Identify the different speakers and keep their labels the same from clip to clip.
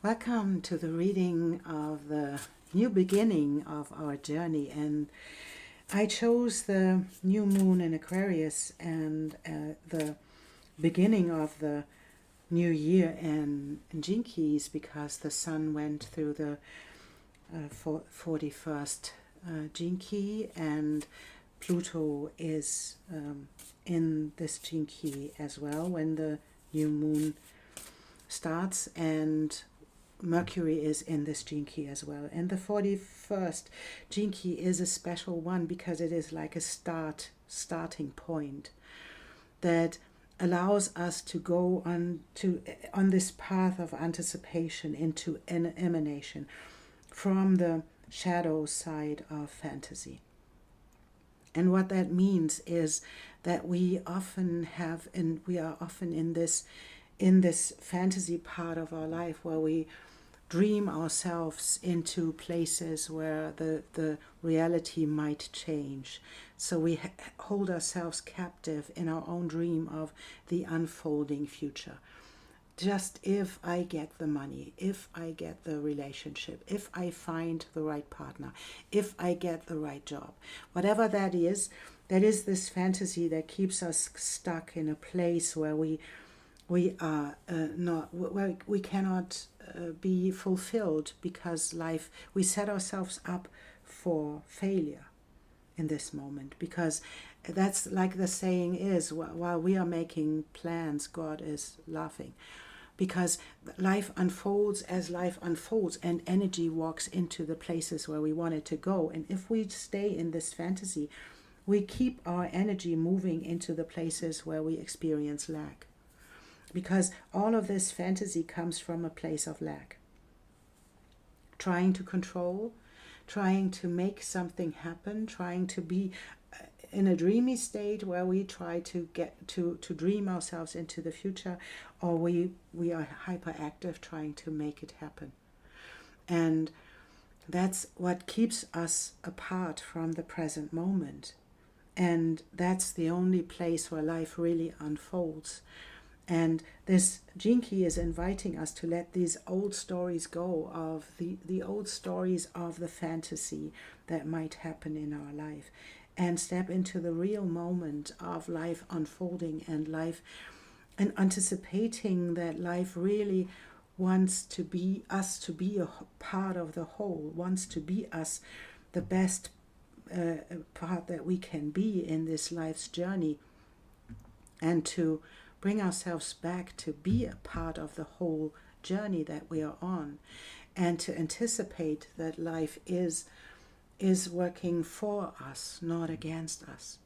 Speaker 1: Welcome to the reading of the new beginning of our journey, and I chose the new moon in Aquarius and the beginning of the new year in Gene Keys because the sun went through the 41st Gene Key, and Pluto is in this Gene Key as well when the new moon starts, and Mercury is in this gene key as well. And the 41st gene key is a special one because it is like a starting point that allows us to go on this path of anticipation into an emanation from the shadow side of fantasy. And what that means is that we are often in this fantasy part of our life where we dream ourselves into places where the reality might change. So we hold ourselves captive in our own dream of the unfolding future. Just if I get the money, if I get the relationship, if I find the right partner, if I get the right job, whatever that is this fantasy that keeps us stuck in a place where we are we cannot be fulfilled because we set ourselves up for failure in this moment, because that's like the saying is, while we are making plans, God is laughing, because life unfolds as life unfolds and energy walks into the places where we want it to go. And if we stay in this fantasy, we keep our energy moving into the places where we experience lack. Because all of this fantasy comes from a place of lack. Trying to control, trying to make something happen, trying to be in a dreamy state where we try to get to dream ourselves into the future, or we are hyperactive trying to make it happen. And that's what keeps us apart from the present moment. And that's the only place where life really unfolds. And this gene key is inviting us to let these old stories go, of the old stories of the fantasy that might happen in our life, and step into the real moment of life unfolding and anticipating that life really wants to be us, to be a part of the whole, wants to be us, the best part that we can be in this life's journey, and to bring ourselves back to be a part of the whole journey that we are on, and to anticipate that life is working for us, not against us,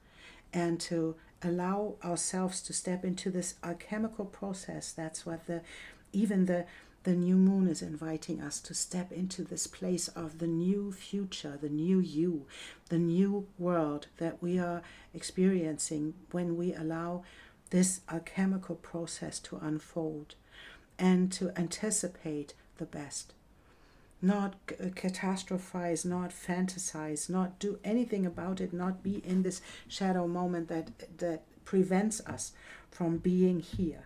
Speaker 1: and to allow ourselves to step into this alchemical process. That's what the new moon is inviting us to step into, this place of the new future, the new you, the new world that we are experiencing when we allow this alchemical process to unfold, and to anticipate the best. Not catastrophize, not fantasize, not do anything about it, not be in this shadow moment that prevents us from being here,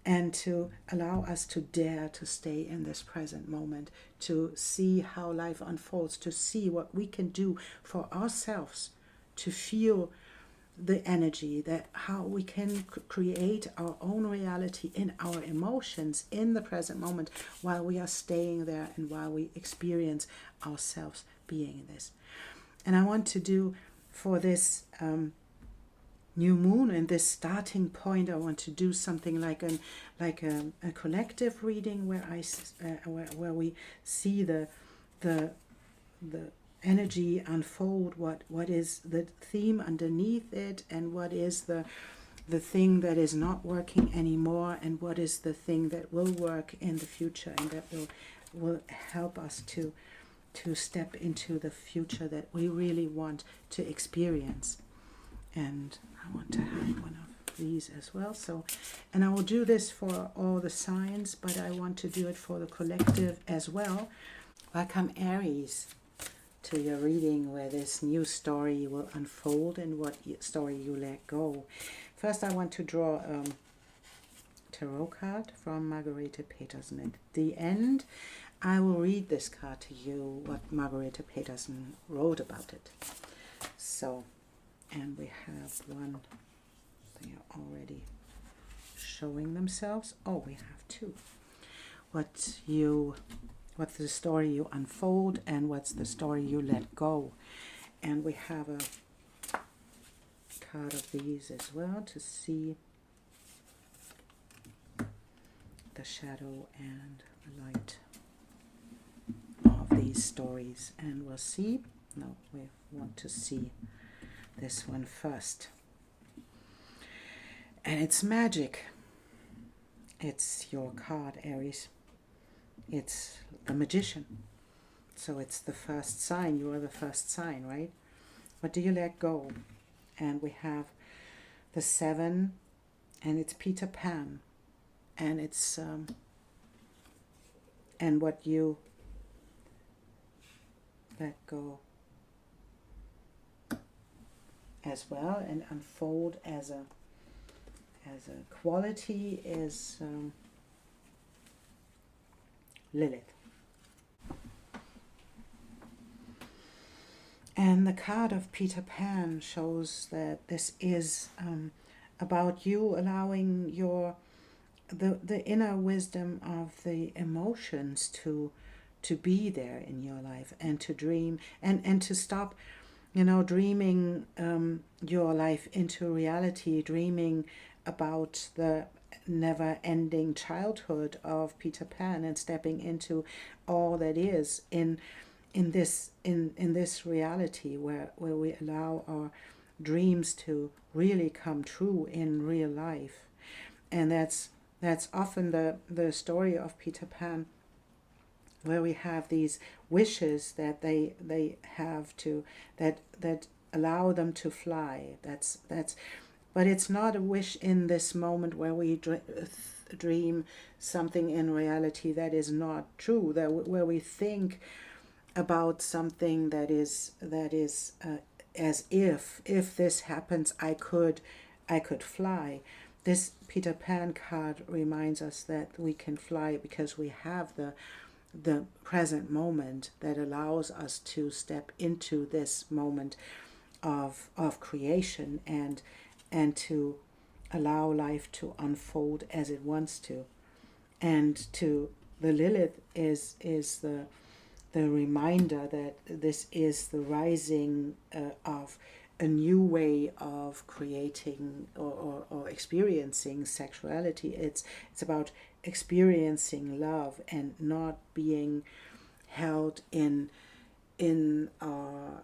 Speaker 1: and to allow us to dare to stay in this present moment, to see how life unfolds, to see what we can do for ourselves, to feel the energy, that how we can create our own reality in our emotions in the present moment while we are staying there and while we experience ourselves being in this. And I want to do for this new moon and this starting point, I want to do something like a collective reading where where we see the energy unfold, what is the theme underneath it, and what is the thing that is not working anymore, and what is the thing that will work in the future, and that will help us to step into the future that we really want to experience. And I want to have one of these as well. So, and I will do this for all the signs, but I want to do it for the collective as well. Welcome, Aries, to your reading where this new story will unfold and what story you let go. First, I want to draw tarot card from Margarete Peterson. At the end, I will read this card to you, what Margarete Peterson wrote about it. So, and we have one, they are already showing themselves. Oh, we have two. What's the story you unfold, and what's the story you let go. And we have a card of these as well to see the shadow and the light of these stories. And we'll see. No, we want to see this one first. And it's magic. It's your card, Aries. It's the Magician. So it's the first sign. You are the first sign, right? What do you let go? And we have the 7, and it's Peter Pan. And it's and what you let go as well and unfold as a quality is Lilith. And the card of Peter Pan shows that this is about you allowing the inner wisdom of the emotions to be there in your life, and to dream and to stop, dreaming your life into reality, dreaming about the never-ending childhood of Peter Pan, and stepping into all that is in this reality where we allow our dreams to really come true in real life. And that's often the story of Peter Pan, where we have these wishes that they have to that allow them to fly. That's but it's not a wish in this moment where we dream something in reality that is not true, where we think about something that is as if this happens, I could fly. This Peter Pan card reminds us that we can fly because we have the present moment that allows us to step into this moment of creation and to allow life to unfold as it wants to. And to the Lilith is the reminder that this is the rising of a new way of creating or experiencing sexuality. It's about experiencing love and not being held in our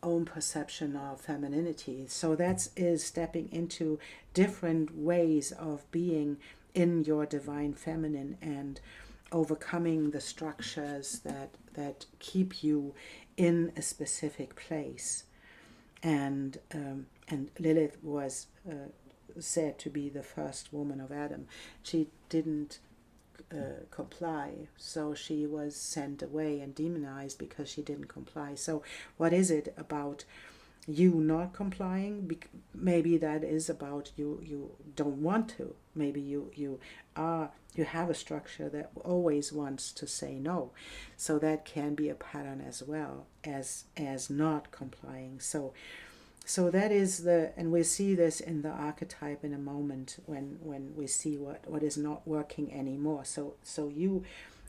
Speaker 1: own perception of femininity. So that is stepping into different ways of being in your divine feminine and overcoming the structures that keep you in a specific place. And Lilith was said to be the first woman of Adam. She didn't comply, so she was sent away and demonized because she didn't comply. So what is it about you not complying? Maybe that is about you don't want to. Maybe you have a structure that always wants to say no. So that can be a pattern as well as not complying. So that is and we see this in the archetype in a moment when we see what is not working anymore. So you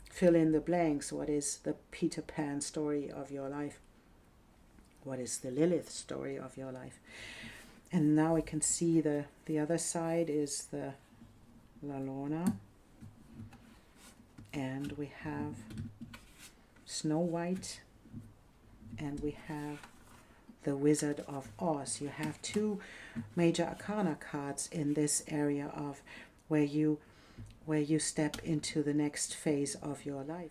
Speaker 1: fill in the blanks. What is the Peter Pan story of your life? What is the Lilith story of your life? And now we can see the other side is the Lenormand. And we have Snow White. And we have the Wizard of Oz. You have two major arcana cards in this area of where you step into the next phase of your life.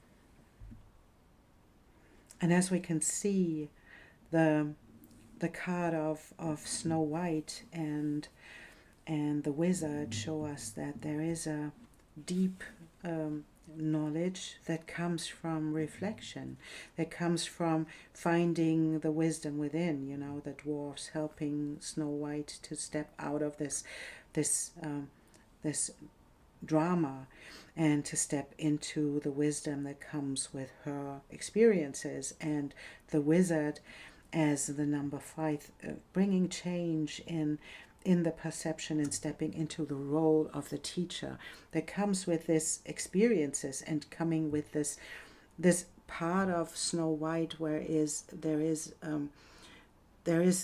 Speaker 1: And as we can see, the card of Snow White and the Wizard show us that there is a deep knowledge that comes from reflection, that comes from finding the wisdom within. The dwarfs helping Snow White to step out of this drama, and to step into the wisdom that comes with her experiences. And the wizard as the number 5, bringing change in the perception and stepping into the role of the teacher that comes with this experiences, and coming with this part of Snow White where there is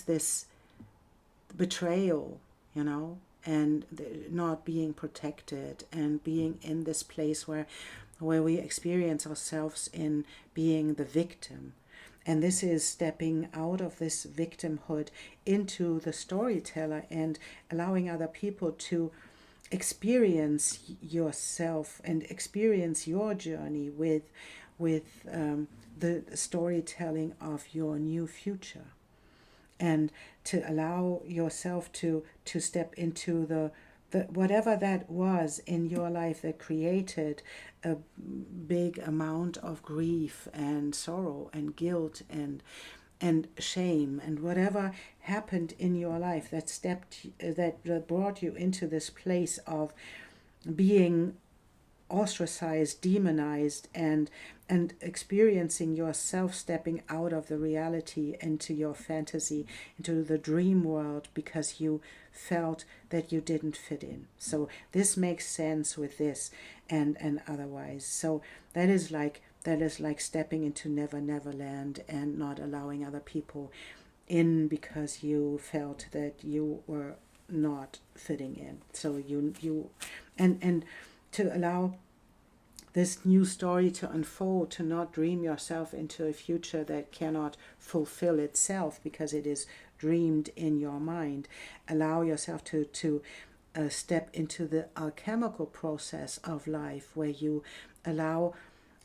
Speaker 1: this betrayal, and not being protected, and being in this place where we experience ourselves in being the victim. And this is stepping out of this victimhood into the storyteller and allowing other people to experience yourself and experience your journey with the storytelling of your new future, and to allow yourself to step into the whatever that was in your life that created a big amount of grief and sorrow and guilt and shame, and whatever happened in your life that brought you into this place of being ostracized, demonized, and experiencing yourself stepping out of the reality into your fantasy, into the dream world, because you felt that you didn't fit in. So this makes sense with this and otherwise. So that is like stepping into Never Never Land and not allowing other people in because you felt that you were not fitting in. So you and to allow this new story to unfold, to not dream yourself into a future that cannot fulfill itself because it is dreamed in your mind. Allow yourself to step into the alchemical process of life, where you allow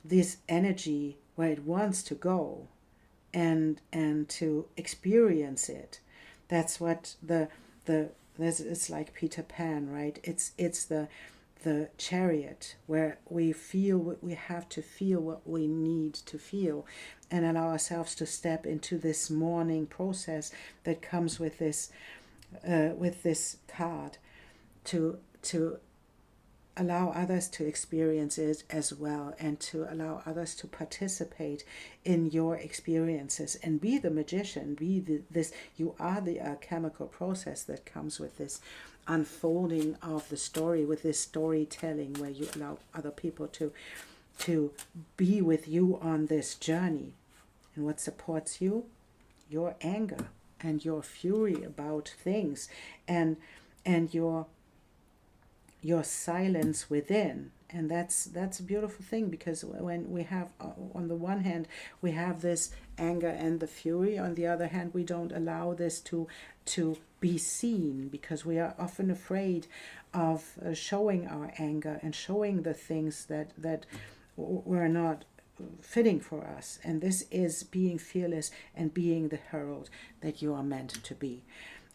Speaker 1: this energy where it wants to go and to experience it. That's what it's like Peter Pan, right? It's the chariot where we feel what we have to feel, what we need to feel, and allow ourselves to step into this mourning process that comes with this card, to allow others to experience it as well, and to allow others to participate in your experiences and be the magician, you are the alchemical process that comes with this unfolding of the story, with this storytelling, where you allow other people to be with you on this journey. And what supports you? Your anger and your fury about things, and your silence within. And that's a beautiful thing, because when we have, on the one hand, we have this anger and the fury, on the other hand, we don't allow this to be seen, because we are often afraid of showing our anger and showing the things that were not fitting for us. And this is being fearless and being the herald that you are meant to be,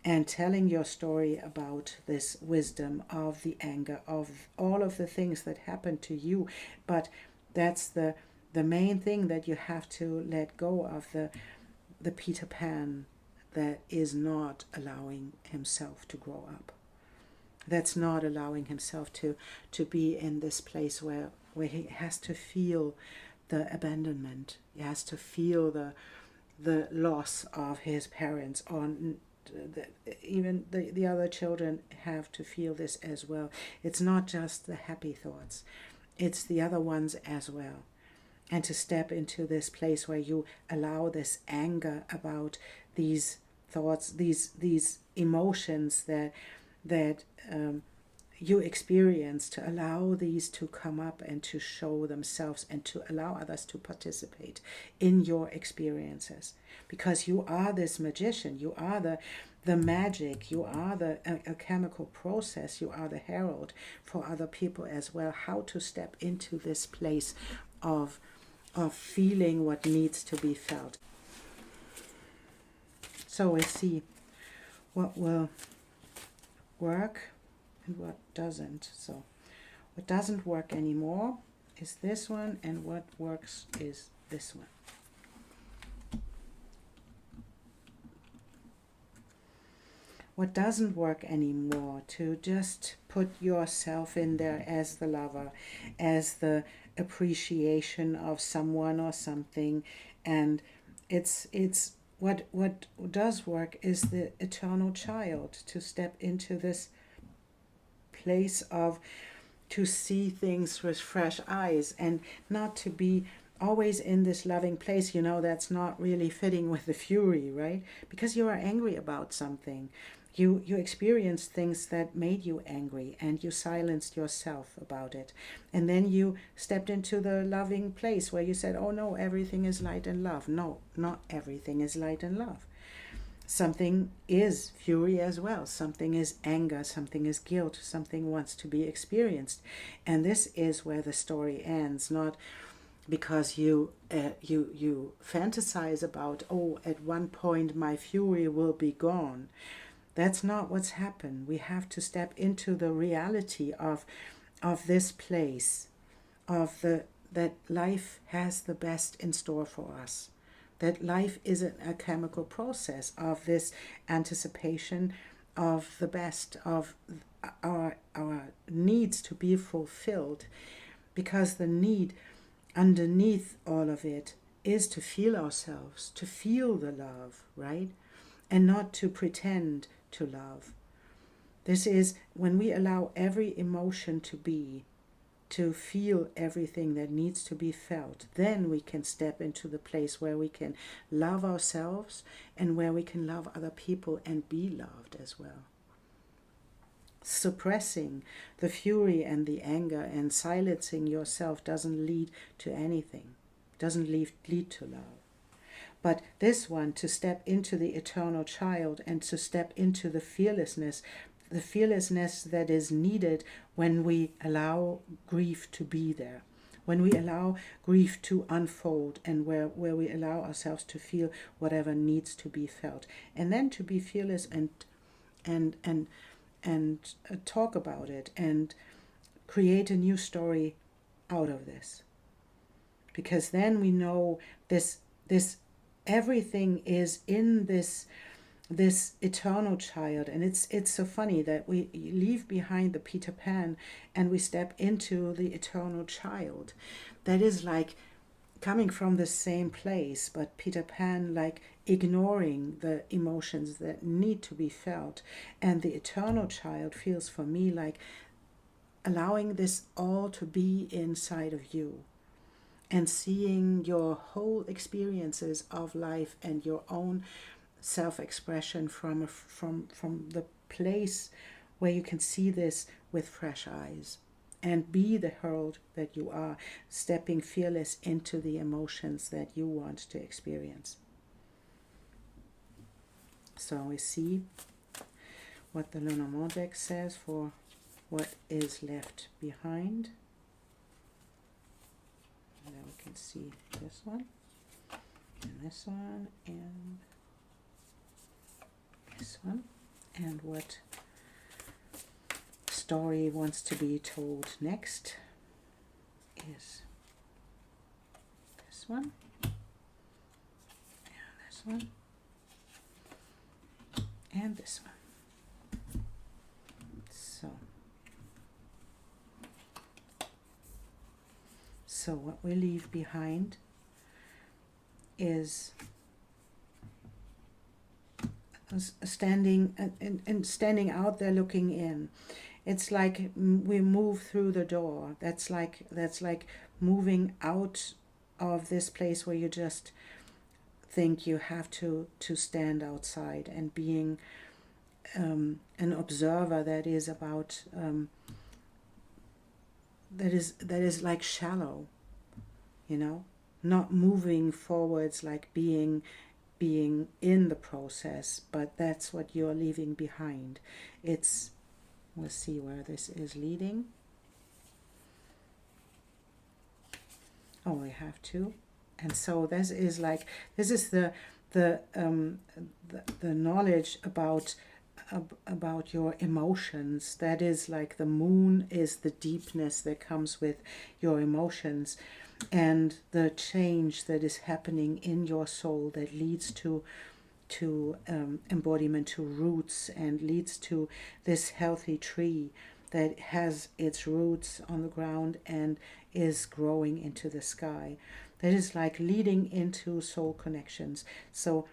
Speaker 1: and telling your story about this wisdom of the anger, of all of the things that happened to you. But that's the main thing, that you have to let go of the Peter Pan that is not allowing himself to grow up. That's not allowing himself to be in this place where he has to feel the abandonment. He has to feel the loss of his parents, or even the other children have to feel this as well. It's not just the happy thoughts, it's the other ones as well. And to step into this place where you allow this anger about these thoughts, these emotions that you experience, to allow these to come up and to show themselves, and to allow others to participate in your experiences. Because you are this magician, you are the magic, you are the alchemical process, you are the herald for other people as well. How to step into this place of feeling what needs to be felt. So we see what will work and what doesn't. So what doesn't work anymore is this one, and what works is this one. what doesn't work anymore, to just put yourself in there as the lover, as the appreciation of someone or something. And it's what does work is the eternal child, to step into this place of, to see things with fresh eyes, and not to be always in this loving place, that's not really fitting with the fury, right? Because you are angry about something. You experienced things that made you angry, and you silenced yourself about it. And then you stepped into the loving place where you said, oh no, everything is light and love. No, not everything is light and love. Something is fury as well. Something is anger. Something is guilt. Something wants to be experienced. And this is where the story ends, not because you fantasize about, oh, at one point my fury will be gone. That's not what's happened. We have to step into the reality of this place, of that life has the best in store for us. That life isn't a chemical process of this anticipation of the best, of our needs to be fulfilled. Because the need underneath all of it is to feel ourselves, to feel the love, right? And not to pretend to love. This is when we allow every emotion to feel everything that needs to be felt, then we can step into the place where we can love ourselves and where we can love other people and be loved as well. Suppressing the fury and the anger and silencing yourself doesn't lead to anything, doesn't lead to love. But this one, to step into the eternal child and to step into the fearlessness that is needed when we allow grief to be there, when we allow grief to unfold, and where we allow ourselves to feel whatever needs to be felt, and then to be fearless and talk about it and create a new story out of this. Because then we know this everything is in this eternal child. And it's so funny that we leave behind the Peter Pan and we step into the eternal child. That is like coming from the same place, but Peter Pan like ignoring the emotions that need to be felt. And the eternal child feels for me like allowing this all to be inside of you, and seeing your whole experiences of life and your own self-expression from the place where you can see this with fresh eyes, and be the herald that you are, stepping fearless into the emotions that you want to experience. So we see what the Lenormand deck says for what is left behind. And then we can see this one, and this one, and this one, and what story wants to be told next is this one, and this one, and this one. So what we leave behind is standing out there looking in. It's like we move through the door. That's like moving out of this place where you just think you have to stand outside, and being an observer that is about that is like shallow, not moving forwards, like being in the process, but that's what you're leaving behind. We'll see where this is leading. Oh, we have to. And so this is the knowledge about your emotions. That is like the moon is the deepness that comes with your emotions, and the change that is happening in your soul that leads to to embodiment, to roots, and leads to this healthy tree that has its roots on the ground and is growing into the sky. That is like leading into soul connections. So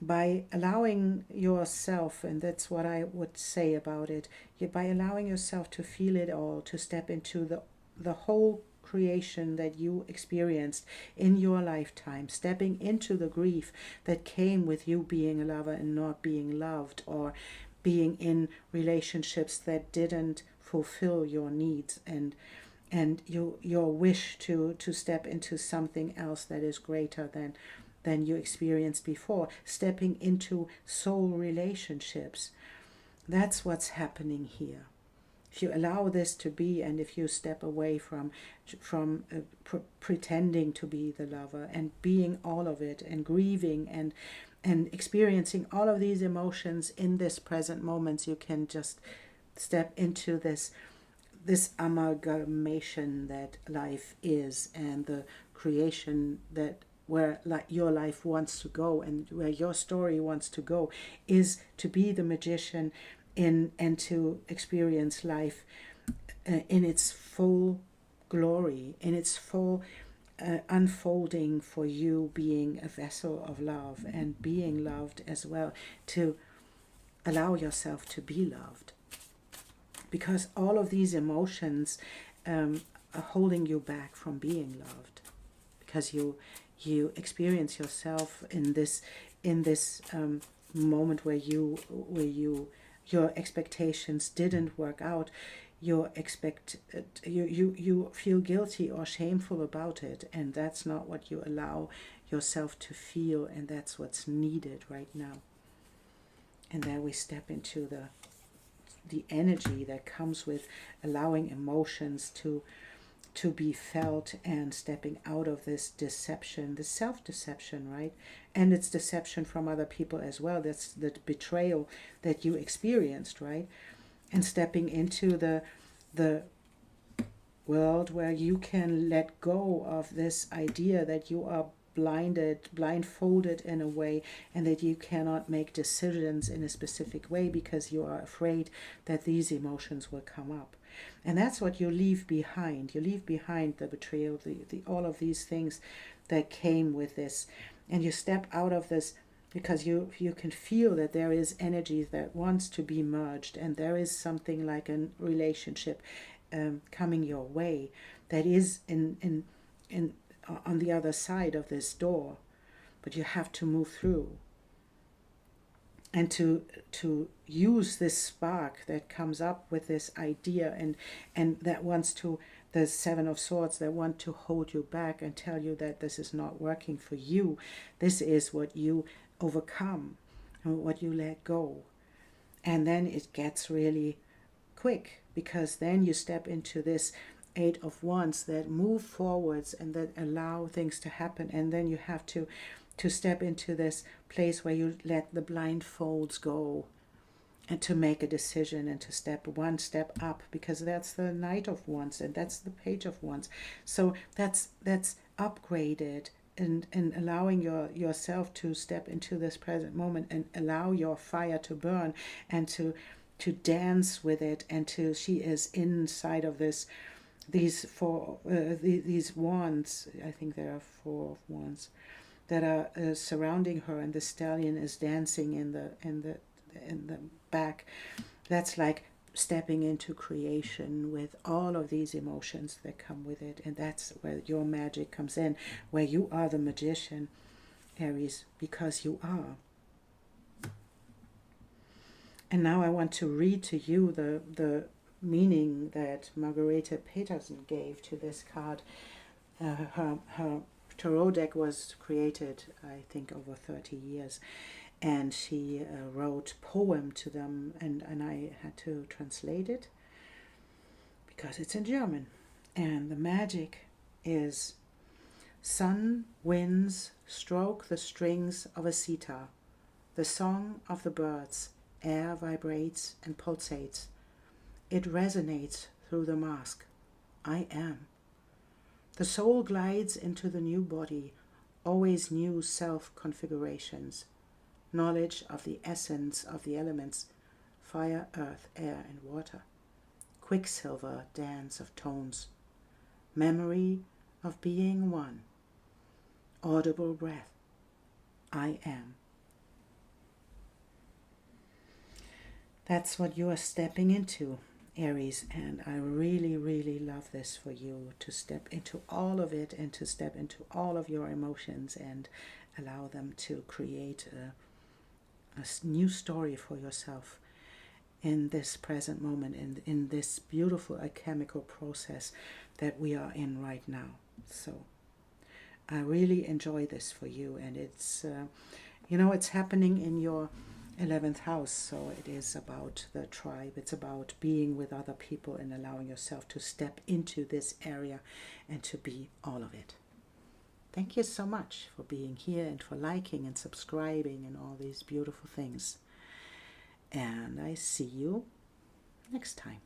Speaker 1: by allowing yourself, and that's what I would say about it, by allowing yourself to feel it all, to step into the whole creation that you experienced in your lifetime, stepping into the grief that came with you being a lover and not being loved, or being in relationships that didn't fulfill your needs, and your wish to step into something else that is greater than you experienced before, stepping into soul relationships. That's what's happening here. If you allow this to be, and if you step away from pretending to be the lover and being all of it, and grieving and experiencing all of these emotions in this present moment, you can just step into this amalgamation that life is, and the creation that where your life wants to go, and where your story wants to go, is to be the magician and to experience life in its full glory, in its full unfolding, for you being a vessel of love and being loved as well, to allow yourself to be loved. Because all of these emotions are holding you back from being loved, because you experience yourself in this moment where your expectations didn't work out. You feel guilty or shameful about it, and that's not what you allow yourself to feel, and that's what's needed right now. And then we step into the energy that comes with allowing emotions to be felt, and stepping out of this deception, the self-deception, right? And it's deception from other people as well. That's the betrayal that you experienced, right? And stepping into the world where you can let go of this idea that you are blindfolded in a way, and that you cannot make decisions in a specific way because you are afraid that these emotions will come up. And that's what you leave behind. You leave behind the betrayal, the all of these things that came with this. And you step out of this because you can feel that there is energy that wants to be merged, and there is something like a relationship coming your way that is in on the other side of this door, but you have to move through, and to use this spark that comes up with this idea, and that wants to, the Seven of Swords, that want to hold you back and tell you that this is not working for you. This is what you overcome, and what you let go. And then it gets really quick, because then you step into this Eight of Wands that move forwards and that allow things to happen. And then you have to step into this place where you let the blindfolds go, and to make a decision, and to step one step up, because that's the Knight of Wands and that's the Page of Wands. So that's upgraded, and allowing yourself to step into this present moment and allow your fire to burn, and to dance with it, and she is inside of these wands. I think there are 4 of wands that are surrounding her, and the stallion is dancing in the back. That's like stepping into creation with all of these emotions that come with it. And that's where your magic comes in, where you are the magician, Aries, because you are. And now I want to read to you the meaning that Margareta Peterson gave to this card. Her tarot deck was created, I think, over 30 years. And she wrote poem to them, and I had to translate it because it's in German. And the magic is: sun winds stroke the strings of a sitar, the song of the birds, air vibrates and pulsates. It resonates through the mask. I am. The soul glides into the new body, always new self-configurations. knowledge of the essence of the elements, fire, earth, air, and water, quicksilver dance of tones, memory of being one, audible breath, I am. That's what you are stepping into, Aries, and I really, really love this for you, to step into all of it and to step into all of your emotions and allow them to create a new story for yourself in this present moment, in this beautiful alchemical process that we are in right now. So I really enjoy this for you, and it's, it's happening in your 11th house, so it is about the tribe. It's about being with other people and allowing yourself to step into this area and to be all of it. Thank you so much for being here and for liking and subscribing and all these beautiful things. And I see you next time.